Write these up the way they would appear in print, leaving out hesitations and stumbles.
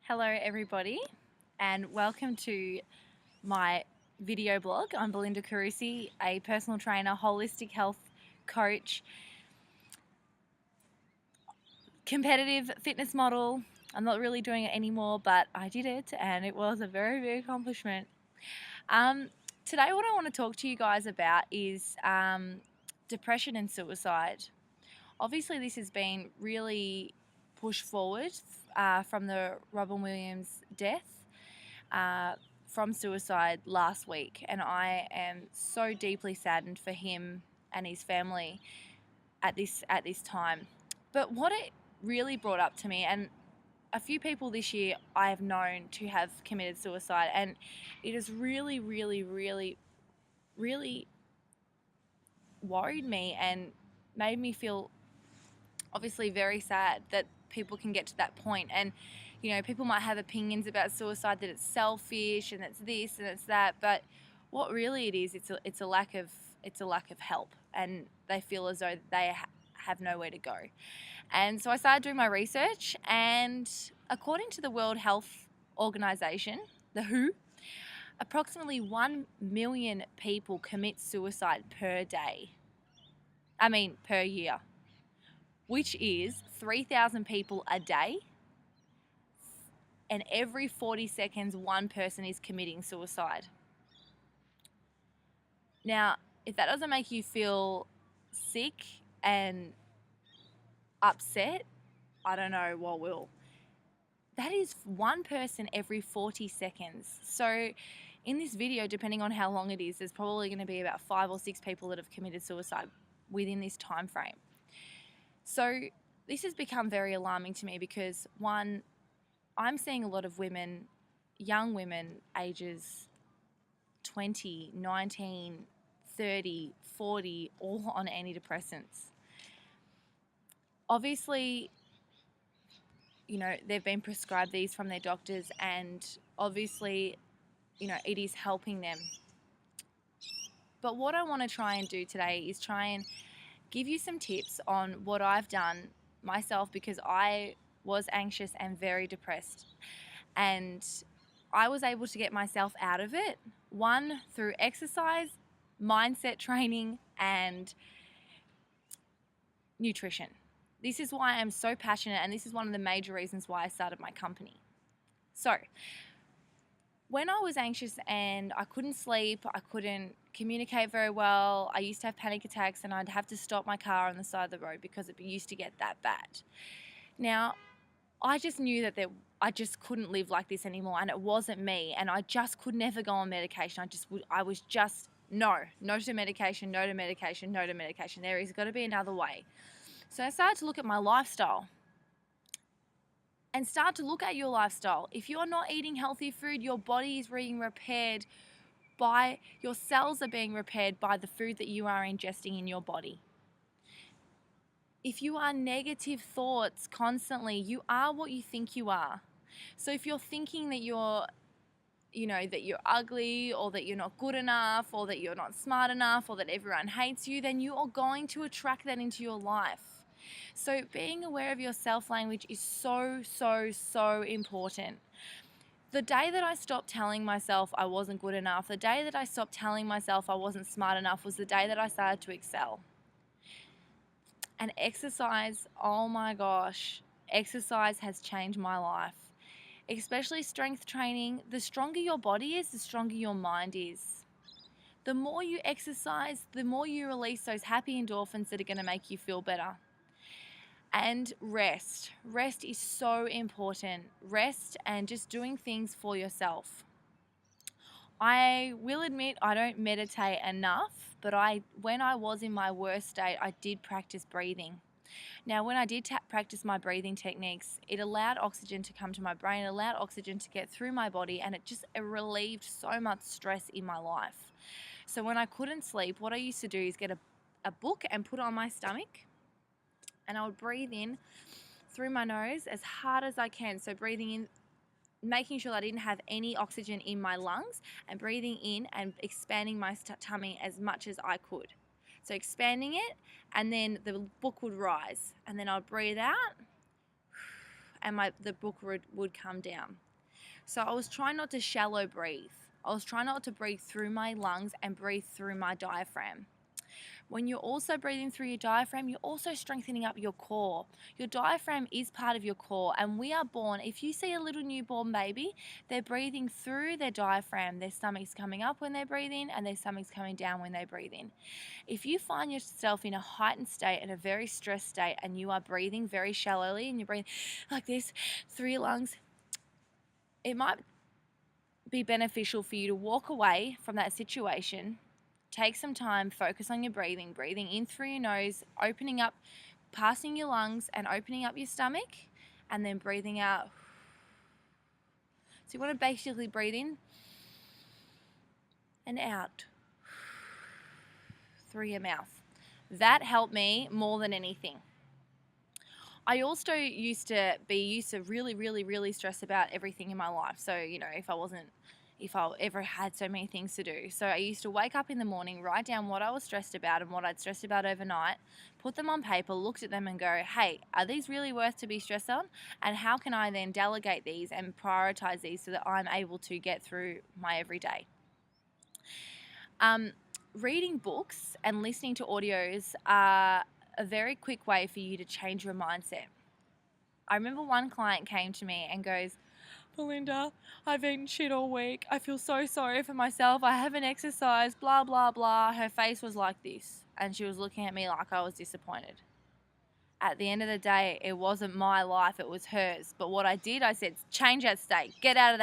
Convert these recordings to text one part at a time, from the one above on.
Hello everybody and welcome to my video blog. I'm Belinda Carusi, a personal trainer, holistic health coach, competitive fitness model. I'm not really doing it anymore, but I did it and it was a very big accomplishment. Today what I want to talk to you guys about is depression and suicide. Obviously this has been really pushed forward from the Robin Williams death. From suicide last week, and I am so deeply saddened for him and his family at this time. But what it really brought up to me, and a few people this year I have known to have committed suicide, and it has really worried me and made me feel obviously very sad that people can get to that point. And people might have opinions about suicide, that it's selfish and it's this and it's that, but what really it is, it's a lack of help, and they feel as though they have nowhere to go. And so I started doing my research, and according to the World Health Organization, the WHO, approximately 1 million people commit suicide per year, which is 3,000 people a day, and every 40 seconds one person is committing suicide. Now, if that doesn't make you feel sick and upset, I don't know what will. That is one person every 40 seconds. So in this video, depending on how long it is, there's probably going to be about 5 or 6 people that have committed suicide within this time frame. So this has become very alarming to me because, one, I'm seeing a lot of women, young women, ages 20, 19, 30, 40, all on antidepressants. Obviously, they've been prescribed these from their doctors, and obviously, it is helping them. But what I want to try and do today is try and give you some tips on what I've done myself, because I was anxious and very depressed, and I was able to get myself out of it, one, through exercise, mindset training, and nutrition. This is why I'm so passionate, and this is one of the major reasons why I started my company. So when I was anxious and I couldn't sleep, I couldn't communicate very well, I used to have panic attacks, and I'd have to stop my car on the side of the road because it used to get that bad. Now, I just knew that I just couldn't live like this anymore, and it wasn't me, and I just could never go on medication. I was just no to medication, no to medication, no to medication. There has got to be another way. So I started to look at my lifestyle. And start to look at your lifestyle. If you're not eating healthy food, your body is being repaired by, your cells are being repaired by the food that you are ingesting in your body. If you are negative thoughts constantly, you are what you think you are. So if you're thinking that that you're ugly, or that you're not good enough, or that you're not smart enough, or that everyone hates you, then you are going to attract that into your life. So being aware of your self-language is so important. The day that I stopped telling myself I wasn't good enough, the day that I stopped telling myself I wasn't smart enough, was the day that I started to excel. And exercise, oh my gosh, exercise has changed my life. Especially strength training. The stronger your body is, the stronger your mind is. The more you exercise, the more you release those happy endorphins that are going to make you feel better. And rest. Rest is so important. Rest and just doing things for yourself. I will admit I don't meditate enough, but when I was in my worst state, I did practice breathing. Now, when I did practice my breathing techniques, it allowed oxygen to come to my brain, it allowed oxygen to get through my body, and it relieved so much stress in my life. So when I couldn't sleep, what I used to do is get a book and put it on my stomach, and I would breathe in through my nose as hard as I can. So breathing in, making sure that I didn't have any oxygen in my lungs, and breathing in and expanding my tummy as much as I could. So expanding it, and then the book would rise, and then I'd breathe out and the book would come down. So I was trying not to shallow breathe. I was trying not to breathe through my lungs and breathe through my diaphragm. When you're also breathing through your diaphragm, you're also strengthening up your core. Your diaphragm is part of your core, and we are born, if you see a little newborn baby, they're breathing through their diaphragm. Their stomach's coming up when they breathe in, and their stomach's coming down when they breathe in. If you find yourself in a heightened state and a very stressed state, and you are breathing very shallowly, and you're breathing like this through your lungs, it might be beneficial for you to walk away from that situation. Take some time, focus on your breathing in through your nose, opening up, passing your lungs and opening up your stomach, and then breathing out. So you want to basically breathe in and out through your mouth. That helped me more than anything. I also used to really, really, really stress about everything in my life. So, if I ever had so many things to do. So I used to wake up in the morning, write down what I was stressed about and what I'd stressed about overnight, put them on paper, looked at them and go, hey, are these really worth to be stressed on? And how can I then delegate these and prioritize these so that I'm able to get through my everyday? Reading books and listening to audios are a very quick way for you to change your mindset. I remember one client came to me and goes, Belinda, I've eaten shit all week. I feel so sorry for myself. I haven't exercised, blah, blah, blah. Her face was like this, and she was looking at me like I was disappointed. At the end of the day, it wasn't my life, it was hers. But what I did, I said, change that state. Get out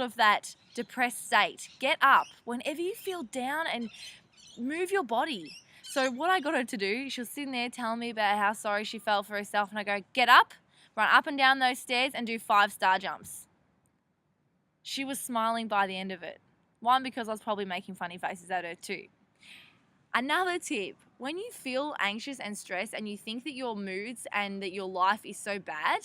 of that depressed state. Get up. Whenever you feel down, and move your body. So what I got her to do, she was sitting there telling me about how sorry she felt for herself, and I go, get up. Run up and down those stairs and do 5 star jumps. She was smiling by the end of it. One, because I was probably making funny faces at her too. Another tip, when you feel anxious and stressed and you think that your moods and that your life is so bad,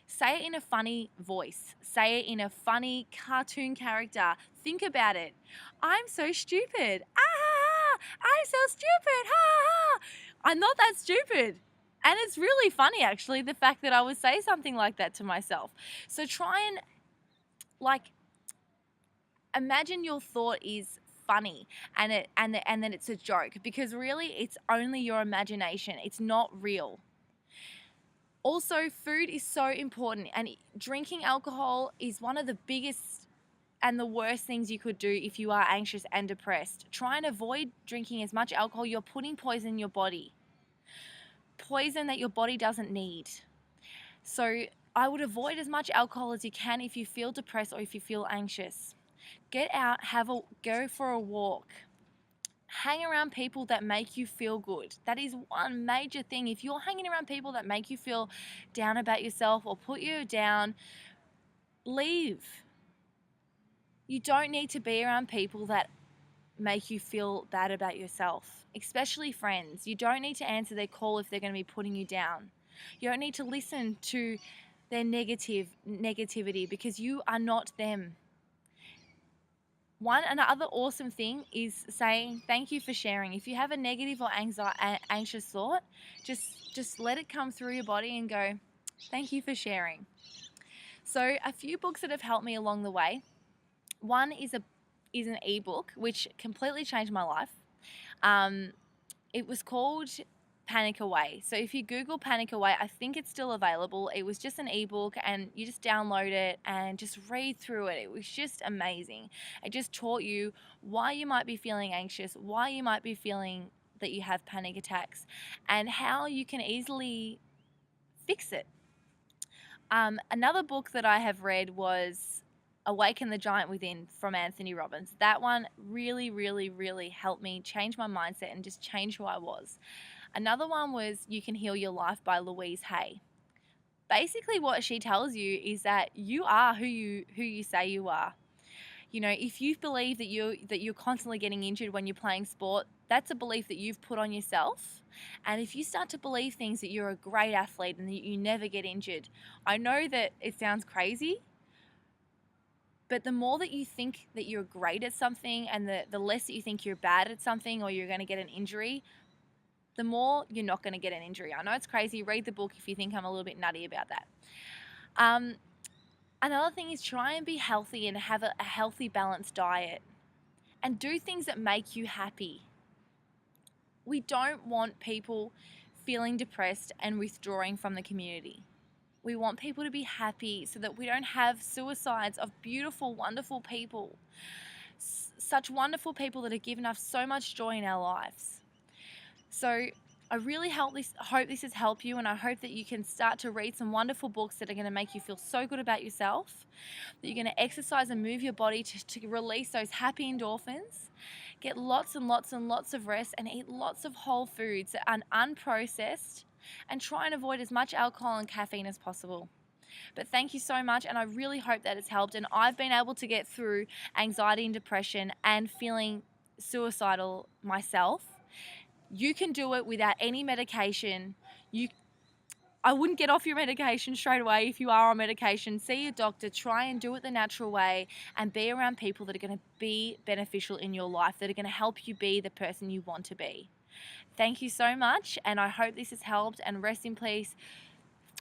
say it in a funny voice. Say it in a funny cartoon character. Think about it. I'm so stupid. Ah, I'm so stupid. Ha ha. I'm not that stupid. And it's really funny, actually, the fact that I would say something like that to myself. So try and, imagine your thought is funny and then it's a joke, because really it's only your imagination. It's not real. Also, food is so important, and drinking alcohol is one of the biggest and the worst things you could do if you are anxious and depressed. Try and avoid drinking as much alcohol. You're putting poison in your body. Poison that your body doesn't need. So I would avoid as much alcohol as you can if you feel depressed or if you feel anxious. Get out, go for a walk. Hang around people that make you feel good. That is one major thing. If you're hanging around people that make you feel down about yourself or put you down, leave. You don't need to be around people that make you feel bad about yourself, especially friends. You don't need to answer their call if they're going to be putting you down. You don't need to listen to their negativity, because you are not them. Another awesome thing is saying thank you for sharing. If you have a negative or anxious thought, just let it come through your body and go, thank you for sharing. So a few books that have helped me along the way. One is an ebook which completely changed my life. It was called Panic Away. So if you Google Panic Away, I think it's still available. It was just an ebook, and you just download it and just read through it. It was just amazing. It just taught you why you might be feeling anxious, why you might be feeling that you have panic attacks, and how you can easily fix it. Another book that I have read was Awaken the Giant Within from Anthony Robbins. That one really, really, really helped me change my mindset and just change who I was. Another one was You Can Heal Your Life by Louise Hay. Basically what she tells you is that you are who you say you are. You know, if you believe that you're constantly getting injured when you're playing sport, that's a belief that you've put on yourself. And if you start to believe things that you're a great athlete and that you never get injured, I know that it sounds crazy, but the more that you think that you're great at something, and the less that you think you're bad at something or you're going to get an injury, the more you're not going to get an injury. I know it's crazy. Read the book if you think I'm a little bit nutty about that. Another thing is try and be healthy and have a healthy, balanced diet and do things that make you happy. We don't want people feeling depressed and withdrawing from the community. We want people to be happy so that we don't have suicides of beautiful, wonderful people. Such wonderful people that have given us so much joy in our lives. So I really hope this has helped you, and I hope that you can start to read some wonderful books that are going to make you feel so good about yourself, that you're going to exercise and move your body to release those happy endorphins, get lots and lots and lots of rest, and eat lots of whole foods that are unprocessed, and try and avoid as much alcohol and caffeine as possible. But thank you so much, and I really hope that it's helped, and I've been able to get through anxiety and depression and feeling suicidal myself. You can do it without any medication. I wouldn't get off your medication straight away if you are on medication. See your doctor, try and do it the natural way, and be around people that are going to be beneficial in your life, that are going to help you be the person you want to be. Thank you so much, and I hope this has helped, and rest in peace,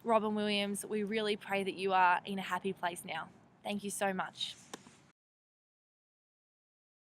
Robin Williams. We really pray that you are in a happy place now. Thank you so much.